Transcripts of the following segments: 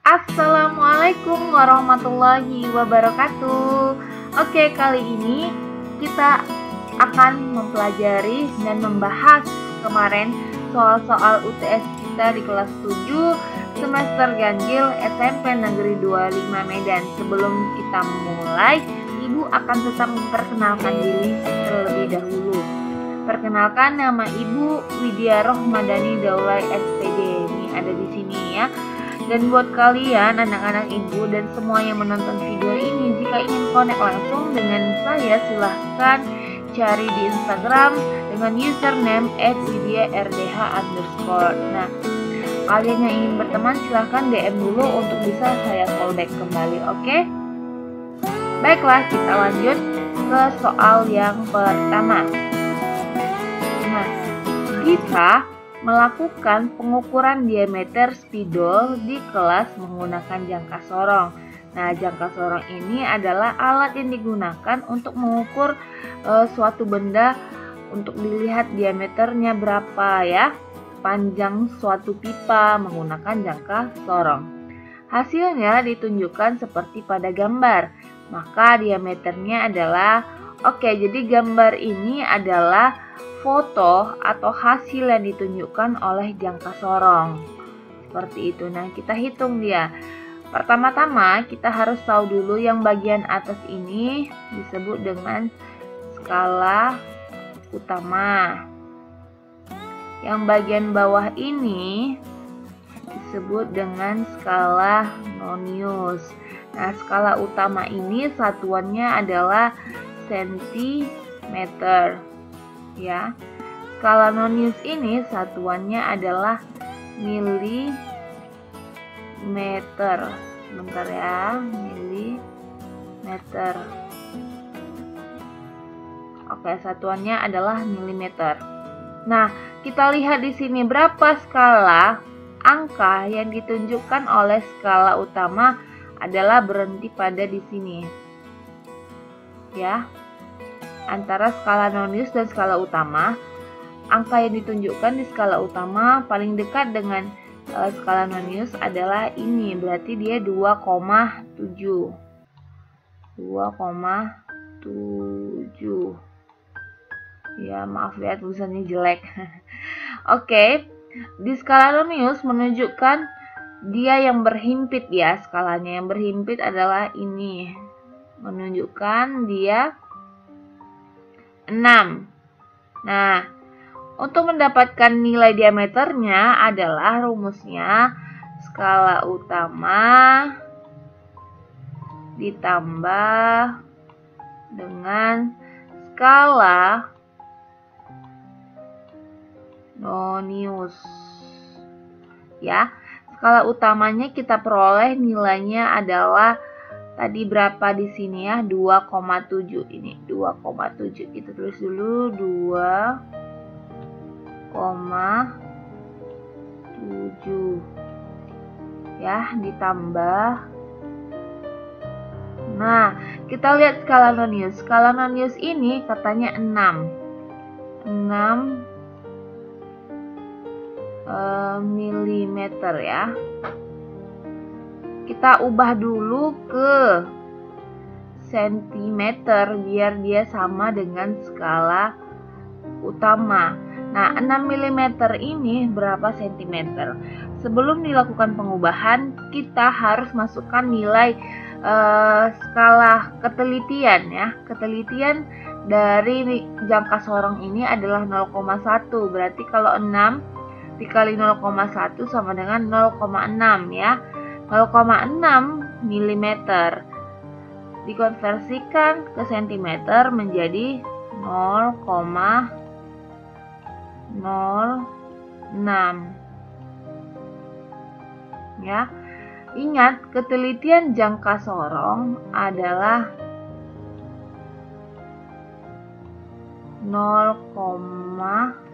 Assalamualaikum warahmatullahi wabarakatuh. Oke, kali ini kita akan mempelajari dan membahas kemarin soal-soal UTS kita di kelas 7 semester ganjil SMP Negeri 25 Medan. Sebelum kita mulai, Ibu akan tetap memperkenalkan diri terlebih dahulu. Perkenalkan, nama Ibu Widya Rohmadani Daulay SPD. Ini ada di sini ya. Dan buat kalian anak-anak Ibu dan semua yang menonton video ini, jika ingin connect langsung dengan saya, silahkan cari di Instagram dengan username @widyardh_. Nah, kalian yang ingin berteman silahkan DM dulu untuk bisa saya callback kembali, oke? Baiklah, kita lanjut ke soal yang pertama. Nah, kita melakukan pengukuran diameter spidol di kelas menggunakan jangka sorong. Nah, jangka sorong ini adalah alat yang digunakan untuk mengukur suatu benda untuk dilihat diameternya berapa ya, panjang suatu pipa menggunakan jangka sorong. Hasilnya ditunjukkan seperti pada gambar, maka diameternya adalah jadi gambar ini adalah foto atau hasil yang ditunjukkan oleh jangka sorong. Seperti itu. Nah, kita hitung dia. Pertama-tama kita harus tahu dulu yang bagian atas ini disebut dengan skala utama. Yang bagian bawah ini disebut dengan skala nonius. Nah, skala utama ini satuannya adalah sentimeter. Ya, skala nonius ini satuannya adalah milimeter. Sebentar ya, milimeter. Oke, satuannya adalah milimeter. Nah, kita lihat di sini berapa skala angka yang ditunjukkan oleh skala utama adalah berhenti pada di sini. Ya. Antara skala nonius dan skala utama, angka yang ditunjukkan di skala utama paling dekat dengan skala nonius adalah ini, berarti dia 2,7. 2,7. Ya, maaf ya tulisannya jelek. Oke, di skala nonius menunjukkan dia yang berhimpit ya, skalanya yang berhimpit adalah ini. Menunjukkan dia 6. Nah, untuk mendapatkan nilai diameternya adalah rumusnya skala utama ditambah dengan skala nonius. Ya, skala utamanya kita peroleh nilainya adalah tadi berapa di sini ya? 2,7 ini. 2,7. Kita tulis dulu 2,7. Ya, ditambah. Nah, kita lihat skala nonius. Skala nonius ini katanya 6. 6 milimeter ya. Kita ubah dulu ke sentimeter biar dia sama dengan skala utama. Nah, 6 mm ini berapa sentimeter? Sebelum dilakukan pengubahan, kita harus masukkan nilai skala ketelitian ya. Ketelitian dari jangka sorong ini adalah 0,1. Berarti kalau 6 dikali 0,1 sama dengan 0,6 ya. 0,6 mm dikonversikan ke sentimeter menjadi 0,06 ya. Ingat, ketelitian jangka sorong adalah 0,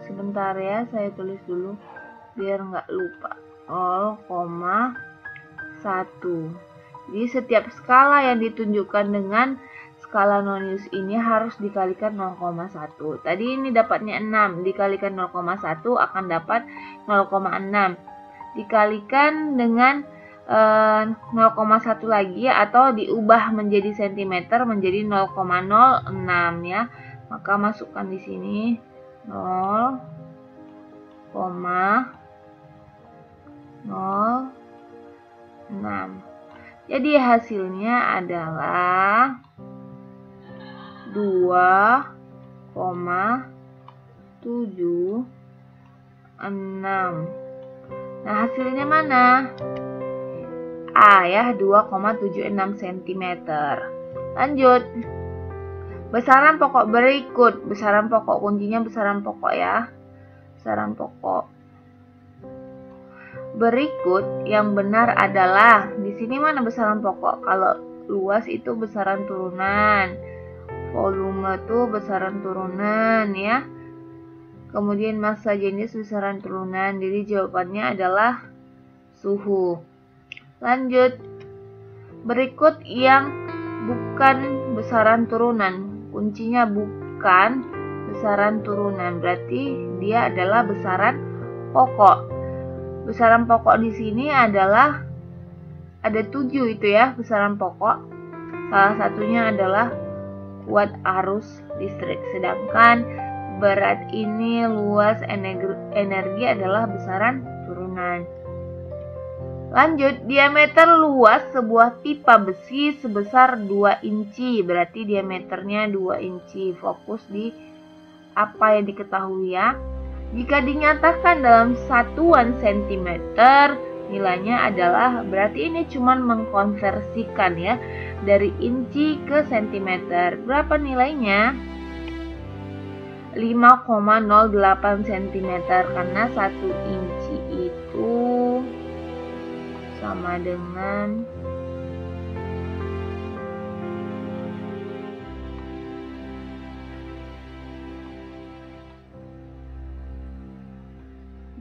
sebentar ya, saya tulis dulu biar nggak lupa. 0,1. Jadi setiap skala yang ditunjukkan dengan skala nonius ini harus dikalikan 0,1. Tadi ini dapatnya 6, dikalikan 0,1 akan dapat 0,6. Dikalikan dengan 0,1 lagi atau diubah menjadi sentimeter menjadi 0,06 ya. Maka masukkan di sini 0,06. Jadi hasilnya adalah 2,76. Nah, hasilnya mana? A ya, 2,76 cm. Lanjut. Besaran pokok berikut. Besaran pokok, kuncinya besaran pokok ya. Besaran pokok berikut yang benar adalah, di sini mana besaran pokok? Kalau luas itu besaran turunan, volume itu besaran turunan ya. Kemudian massa jenis besaran turunan. Jadi jawabannya adalah suhu. Lanjut. Berikut yang bukan besaran turunan. Kuncinya bukan besaran turunan. Berarti dia adalah besaran pokok. Besaran pokok di sini adalah ada 7 itu ya, besaran pokok. Salah satunya adalah kuat arus listrik. Sedangkan berat ini, luas, energi adalah besaran turunan. Lanjut, diameter luas sebuah pipa besi sebesar 2 inci. Berarti diameternya 2 inci. Fokus di apa yang diketahui ya. Jika dinyatakan dalam satuan sentimeter, nilainya adalah, berarti ini cuma mengkonversikan ya, dari inci ke sentimeter. Berapa nilainya? 5,08 cm, karena 1 inci itu sama dengan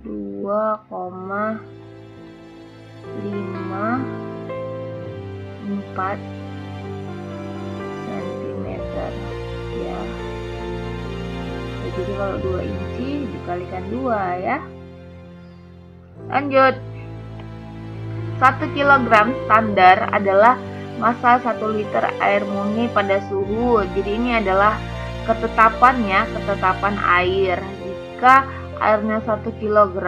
2,54 cm ya. Jadi kalau 2 inci dikalikan 2 ya. Lanjut. 1 kg standar adalah massa 1 liter air murni pada suhu. Jadi ini adalah ketetapannya, ketetapan air. Jika airnya 1 kg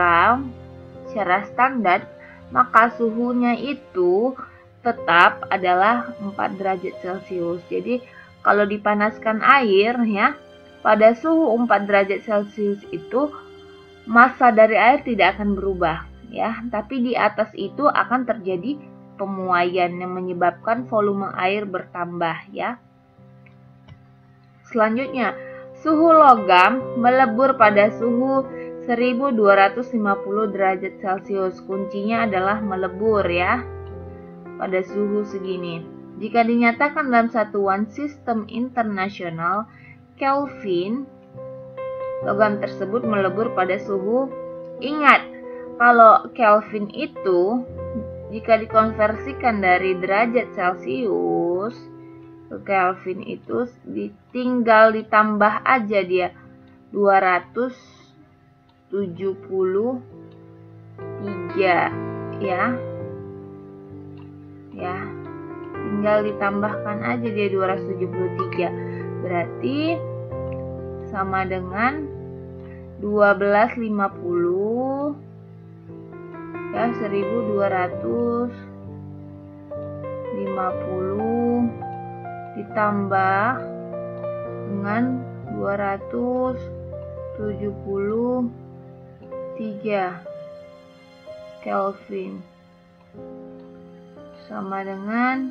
secara standar, maka suhunya itu tetap adalah 4 derajat Celcius. Jadi kalau dipanaskan air ya, pada suhu 4 derajat Celcius itu massa dari air tidak akan berubah ya, tapi di atas itu akan terjadi pemuaian yang menyebabkan volume air bertambah ya. Selanjutnya, suhu logam melebur pada suhu 1250 derajat Celcius. Kuncinya adalah melebur ya, pada suhu segini. Jika dinyatakan dalam satuan sistem internasional Kelvin, logam tersebut melebur pada suhu. Ingat, kalau Kelvin itu jika dikonversikan dari derajat Celcius ke Kelvin itu tinggal ditambah aja dia 273 ya. Ya. Tinggal ditambahkan aja dia 273. Berarti sama dengan 1250 ya, 1250 ditambah dengan 273 Kelvin sama dengan,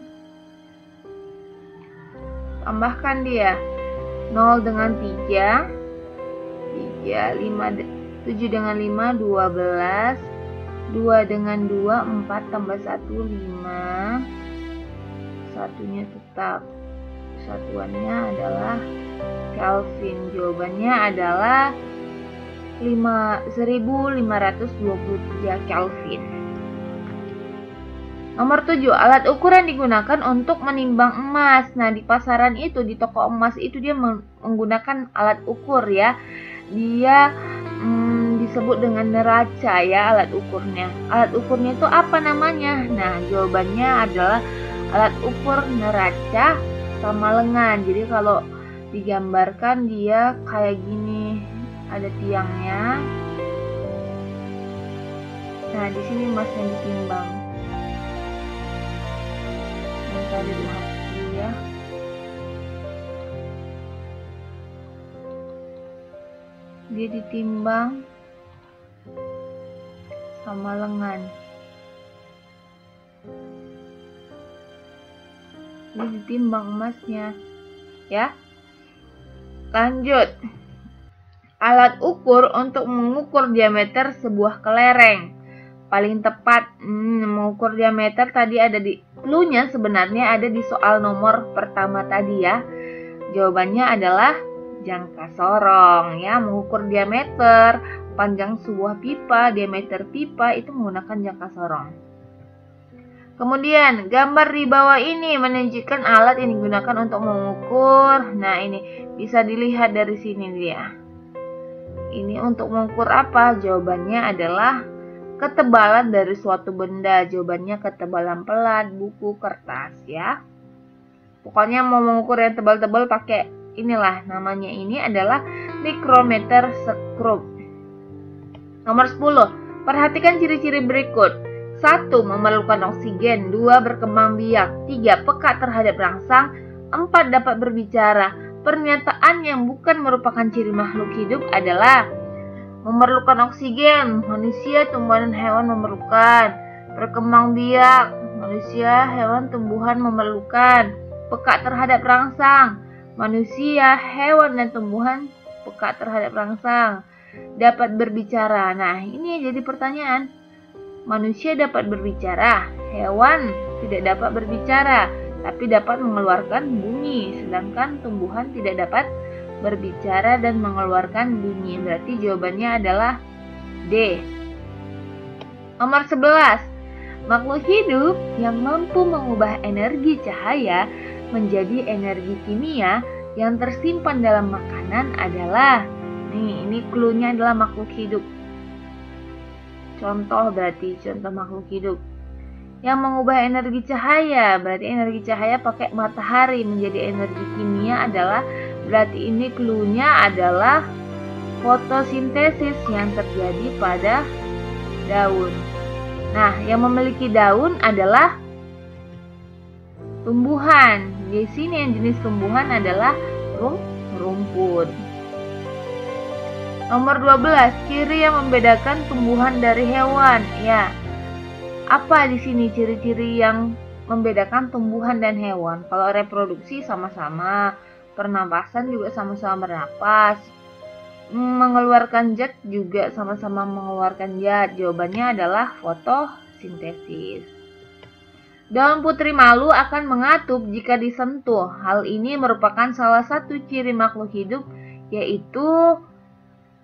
tambahkan dia 0 dengan 3, 7 dengan 5, 12, 2 dengan 2, 4 tambah 1, 5, satunya tetap, satuannya adalah Kelvin. Jawabannya adalah 1523 Kelvin. Nomor 7, alat ukuran digunakan untuk menimbang emas. Nah, di pasaran itu, di toko emas itu dia menggunakan alat ukur ya. Dia di disebut dengan neraca ya alat ukurnya. Alat ukurnya itu apa namanya? Nah, jawabannya adalah alat ukur neraca sama lengan. Jadi kalau digambarkan dia kayak gini, ada tiangnya. Nah, di sini emasnya ditimbang. Bentar dilihat dulu ya. Dia ditimbang sama lengan. Dia ditimbang emasnya, ya. Lanjut. Alat ukur untuk mengukur diameter sebuah kelereng. Paling tepat mengukur diameter tadi ada di clue-nya, sebenarnya ada di soal nomor pertama tadi ya. Jawabannya adalah jangka sorong ya. Mengukur diameter panjang sebuah pipa, diameter pipa itu menggunakan jangka sorong. Kemudian gambar di bawah ini menunjukkan alat yang digunakan untuk mengukur. Nah, ini bisa dilihat dari sini dia. Ini untuk mengukur apa? Jawabannya adalah ketebalan dari suatu benda. Jawabannya ketebalan pelat, buku, kertas ya. Pokoknya mau mengukur yang tebal-tebal pakai inilah, namanya ini adalah mikrometer skrup. Nomor 10. Perhatikan ciri-ciri berikut. 1. Memerlukan oksigen. 2. Berkembang biak. 3. Peka terhadap rangsang. 4. Dapat berbicara. Pernyataan yang bukan merupakan ciri makhluk hidup adalah memerlukan oksigen. Manusia, tumbuhan, dan hewan memerlukan. Berkembang biak. Manusia, hewan, tumbuhan memerlukan. Peka terhadap rangsang. Manusia, hewan, dan tumbuhan peka terhadap rangsang. Dapat berbicara. Nah, ini jadi pertanyaan. Manusia dapat berbicara, hewan tidak dapat berbicara, tapi dapat mengeluarkan bunyi, sedangkan tumbuhan tidak dapat berbicara dan mengeluarkan bunyi. Berarti jawabannya adalah D. Nomor 11. Makhluk hidup yang mampu mengubah energi cahaya menjadi energi kimia yang tersimpan dalam makanan adalah, ini clue-nya adalah makhluk hidup. Contoh berarti contoh makhluk hidup yang mengubah energi cahaya, berarti energi cahaya pakai matahari menjadi energi kimia adalah, berarti ini clue-nya adalah fotosintesis yang terjadi pada daun. Nah, yang memiliki daun adalah tumbuhan. Di sini yang jenis tumbuhan adalah rumput. Nomor 12, ciri yang membedakan tumbuhan dari hewan. Ya, apa di sini ciri-ciri yang membedakan tumbuhan dan hewan? Kalau reproduksi sama-sama, pernapasan juga sama-sama bernapas, mengeluarkan zat juga sama-sama mengeluarkan zat. Jawabannya adalah fotosintesis. Daun putri malu akan mengatup jika disentuh. Hal ini merupakan salah satu ciri makhluk hidup, yaitu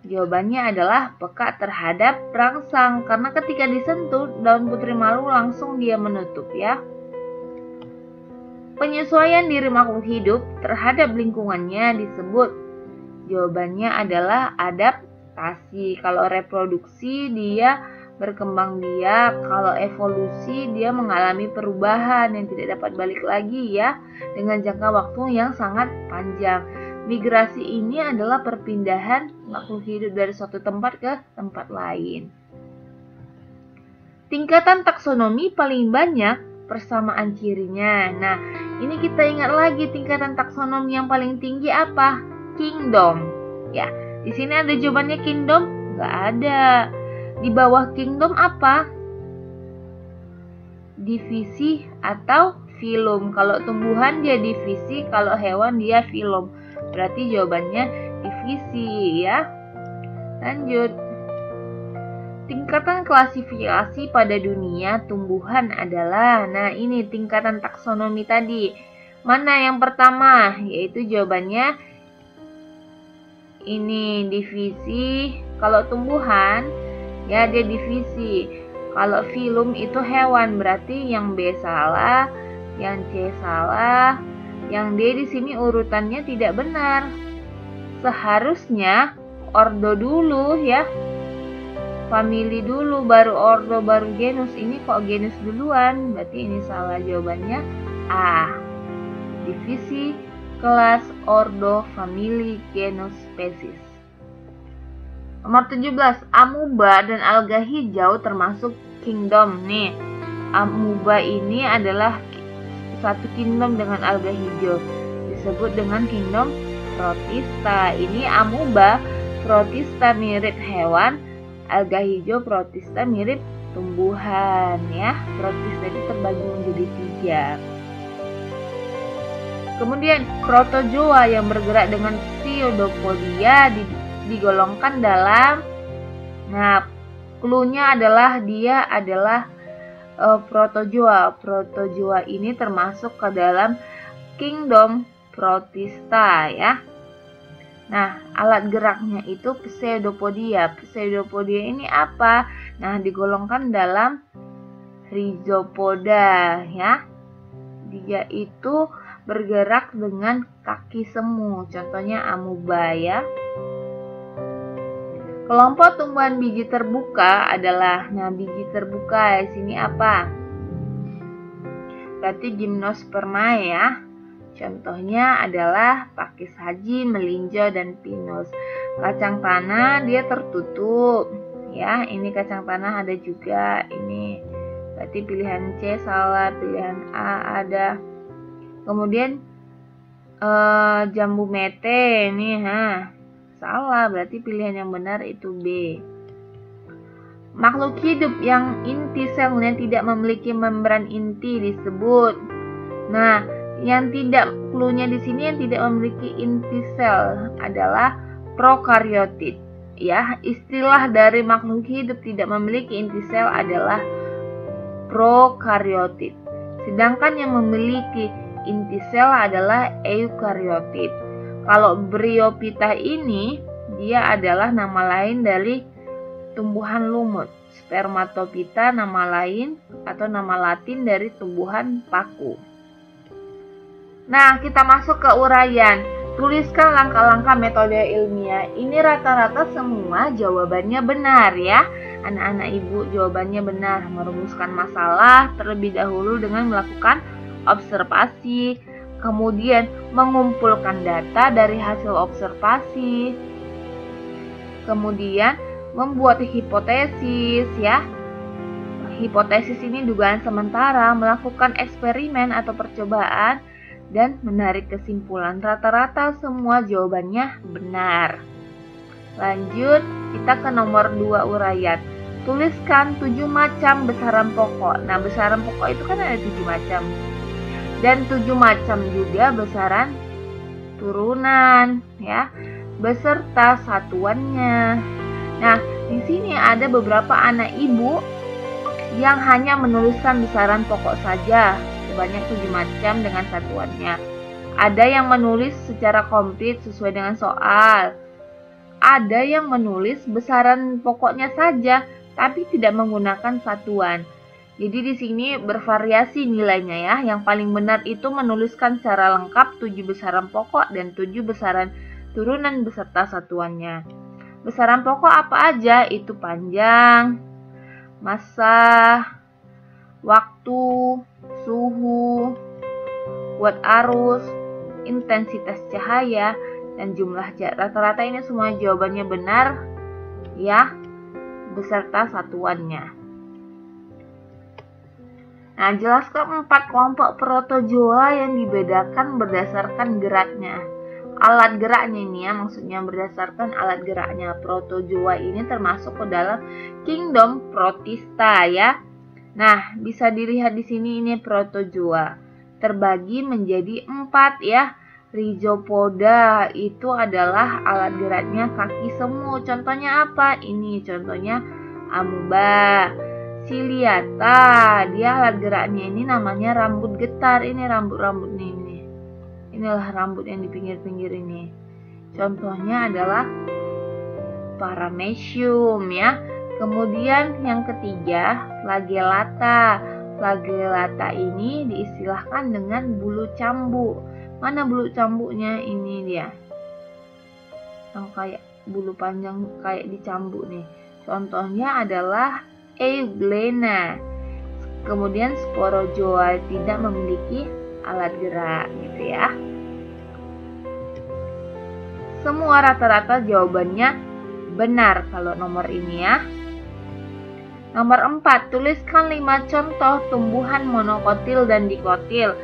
jawabannya adalah peka terhadap rangsang. Karena ketika disentuh, daun putri malu langsung dia menutup ya. Penyesuaian diri makhluk hidup terhadap lingkungannya disebut, jawabannya adalah adaptasi. Kalau reproduksi dia berkembang biak, kalau evolusi dia mengalami perubahan yang tidak dapat balik lagi ya, dengan jangka waktu yang sangat panjang. Migrasi ini adalah perpindahan makhluk hidup dari suatu tempat ke tempat lain. Tingkatan taksonomi paling banyak persamaan cirinya. Nah, ini kita ingat lagi tingkatan taksonomi yang paling tinggi apa? Kingdom. Ya, di sini ada jawabannya kingdom? Nggak ada. Di bawah kingdom apa? Divisi atau filum. Kalau tumbuhan dia divisi, kalau hewan dia filum. Berarti jawabannya divisi ya. Lanjut. Tingkatan klasifikasi pada dunia tumbuhan adalah, nah ini tingkatan taksonomi tadi. Mana yang pertama? Yaitu jawabannya ini divisi. Kalau tumbuhan ya dia divisi. Kalau filum itu hewan, berarti yang B salah, yang C salah, yang D di sini urutannya tidak benar. Seharusnya ordo dulu ya. famili dulu, baru ordo, baru genus. Ini kok genus duluan? Berarti ini salah. Jawabannya A. Divisi, kelas, ordo, famili, genus, spesies. Nomor 17, amuba dan alga hijau termasuk kingdom nih. Amuba ini adalah satu kingdom dengan alga hijau, disebut dengan kingdom Protista. Ini amuba, Protista mirip hewan, alga hijau Protista mirip tumbuhan ya. Protista itu terbagi menjadi 3. Kemudian protozoa yang bergerak dengan pseudopodia digolongkan dalam, nah cluenya adalah dia adalah protozoa. Protozoa ini termasuk ke dalam kingdom Protista ya. Nah, alat geraknya itu pseudopodia. Pseudopodia ini apa? Nah, digolongkan dalam rhizopoda ya. Dia itu bergerak dengan kaki semu. Contohnya amuba ya. Kelompok tumbuhan biji terbuka adalah, nah biji terbuka di sini apa? Berarti gimnosperma ya. Contohnya adalah pakis haji, melinjo, dan pinus. Kacang tanah dia tertutup ya. Ini kacang tanah ada juga ini. Berarti pilihan C salah, pilihan A ada. Kemudian jambu mete nih, salah, berarti pilihan yang benar itu B. Makhluk hidup yang inti selnya tidak memiliki membran inti disebut. Nah, yang tidak, cluenya di sini yang tidak memiliki inti sel adalah prokaryotit. Ya, istilah dari makhluk hidup tidak memiliki inti sel adalah prokaryotit. Sedangkan yang memiliki inti sel adalah eukaryotit. Kalau Bryophyta ini, dia adalah nama lain dari tumbuhan lumut. Spermatophyta nama lain atau nama latin dari tumbuhan paku. Nah, kita masuk ke uraian. Tuliskan langkah-langkah metode ilmiah. Ini rata-rata semua jawabannya benar ya. Anak-anak ibu jawabannya benar. Merumuskan masalah terlebih dahulu dengan melakukan observasi. Kemudian mengumpulkan data dari hasil observasi. Kemudian membuat hipotesis ya. Hipotesis ini dugaan sementara, melakukan eksperimen atau percobaan dan menarik kesimpulan. Rata-rata semua jawabannya benar. Lanjut, kita ke nomor 2 uraian. Tuliskan 7 macam besaran pokok. Nah, besaran pokok itu kan ada 7 macam. Dan 7 macam juga besaran turunan ya, beserta satuannya. Nah, di sini ada beberapa anak ibu yang hanya menuliskan besaran pokok saja, sebanyak 7 macam dengan satuannya. Ada yang menulis secara komplit sesuai dengan soal. Ada yang menulis besaran pokoknya saja, tapi tidak menggunakan satuan. Jadi di sini bervariasi nilainya ya. Yang paling benar itu menuliskan secara lengkap 7 besaran pokok dan 7 besaran turunan beserta satuannya. Besaran pokok apa aja? Itu panjang, massa, waktu, suhu, kuat arus, intensitas cahaya, dan jumlah zat. Rata-rata ini semua jawabannya benar ya, beserta satuannya. Nah, jelaskan 4 kelompok protozoa yang dibedakan berdasarkan geraknya. Alat geraknya ini ya, maksudnya berdasarkan alat geraknya. Protozoa ini termasuk ke dalam kingdom Protista ya. Nah, bisa dilihat di sini ini protozoa. Terbagi menjadi 4 ya. Rhizopoda itu adalah alat geraknya kaki semu. Contohnya apa? Ini contohnya amuba. Ciliata, dia alat geraknya ini namanya rambut getar. Ini rambut-rambut ini. Inilah rambut yang di pinggir-pinggir ini. Contohnya adalah Paramecium ya. Kemudian yang ketiga, flagellata. Flagellata ini diistilahkan dengan bulu cambuk. Mana bulu cambuknya? Ini dia. Yang kayak bulu panjang kayak dicambuk nih. Contohnya adalah Euglena. Kemudian Sporozoa tidak memiliki alat gerak gitu ya. Semua rata-rata jawabannya benar kalau nomor ini ya. Nomor 4, tuliskan 5 contoh tumbuhan monokotil dan dikotil.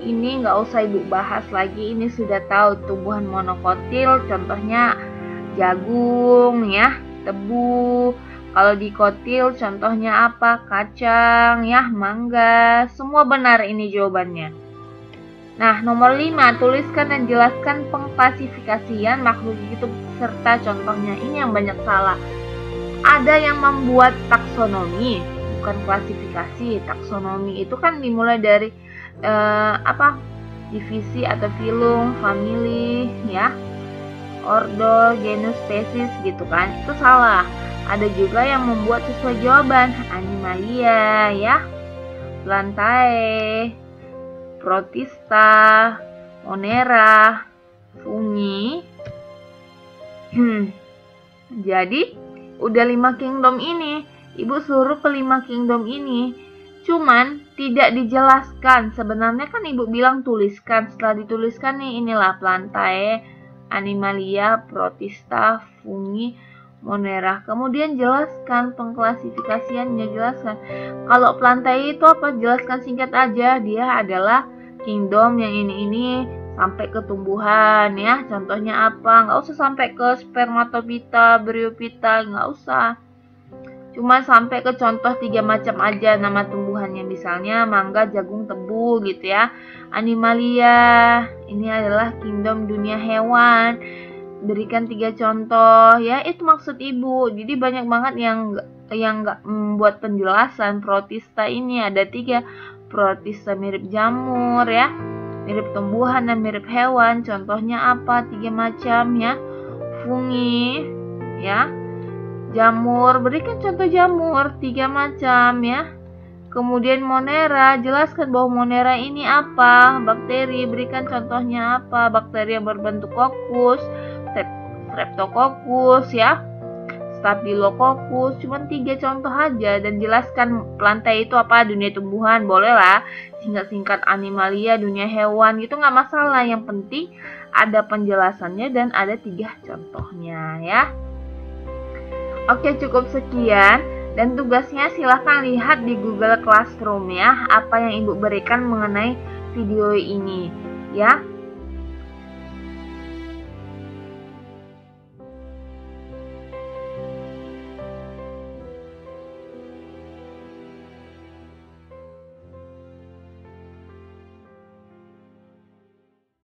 Ini nggak usah Ibu bahas lagi, ini sudah tahu tumbuhan monokotil, contohnya jagung ya, tebu. Kalau dikotil contohnya apa? Kacang ya, mangga. Semua benar ini jawabannya. Nah, nomor 5, tuliskan dan jelaskan pengklasifikasian makhluk hidup serta contohnya. Ini yang banyak salah. Ada yang membuat taksonomi, bukan klasifikasi. Taksonomi itu kan dimulai dari divisi atau filum, famili, ya, ordo, genus, spesies gitu kan. Itu salah. Ada juga yang membuat sesuai jawaban, Animalia, ya, Plantae, Protista, Monera, Fungi. Jadi udah 5 kingdom ini, Ibu suruh ke 5 kingdom ini. Cuman tidak dijelaskan. Sebenarnya kan Ibu bilang tuliskan. Setelah dituliskan nih, inilah Plantae, Animalia, Protista, Fungi, Monera. Kemudian jelaskan pengklasifikasiannya, jelaskan. Kalau Plantae itu apa? Jelaskan singkat aja. Dia adalah kingdom yang ini sampai ke tumbuhan ya. Contohnya apa? Nggak usah sampai ke Spermatophyta, Bryophyta, nggak usah. Cuma sampai ke contoh 3 macam aja nama tumbuhannya, misalnya mangga, jagung, tebu gitu ya. Animalia, ini adalah kingdom dunia hewan. Berikan 3 contoh ya, itu maksud Ibu. Jadi banyak banget yang nggak membuat penjelasan. Protista ini ada 3. Protista mirip jamur ya, mirip tumbuhan dan mirip hewan. Contohnya apa? 3 macam ya. Fungi ya, jamur, berikan contoh jamur 3 macam ya. Kemudian Monera, jelaskan bahwa Monera ini apa? Bakteri, berikan contohnya apa? Bakteri yang berbentuk kokus, Streptococcus ya, Staphylococcus. Cuma 3 contoh aja. Dan jelaskan Plantae itu apa? Dunia tumbuhan, boleh lah. Singkat-singkat Animalia, dunia hewan, gitu nggak masalah. Yang penting ada penjelasannya dan ada 3 contohnya ya. Oke, cukup sekian. Dan tugasnya silahkan lihat di Google Classroom ya, apa yang Ibu berikan mengenai video ini ya.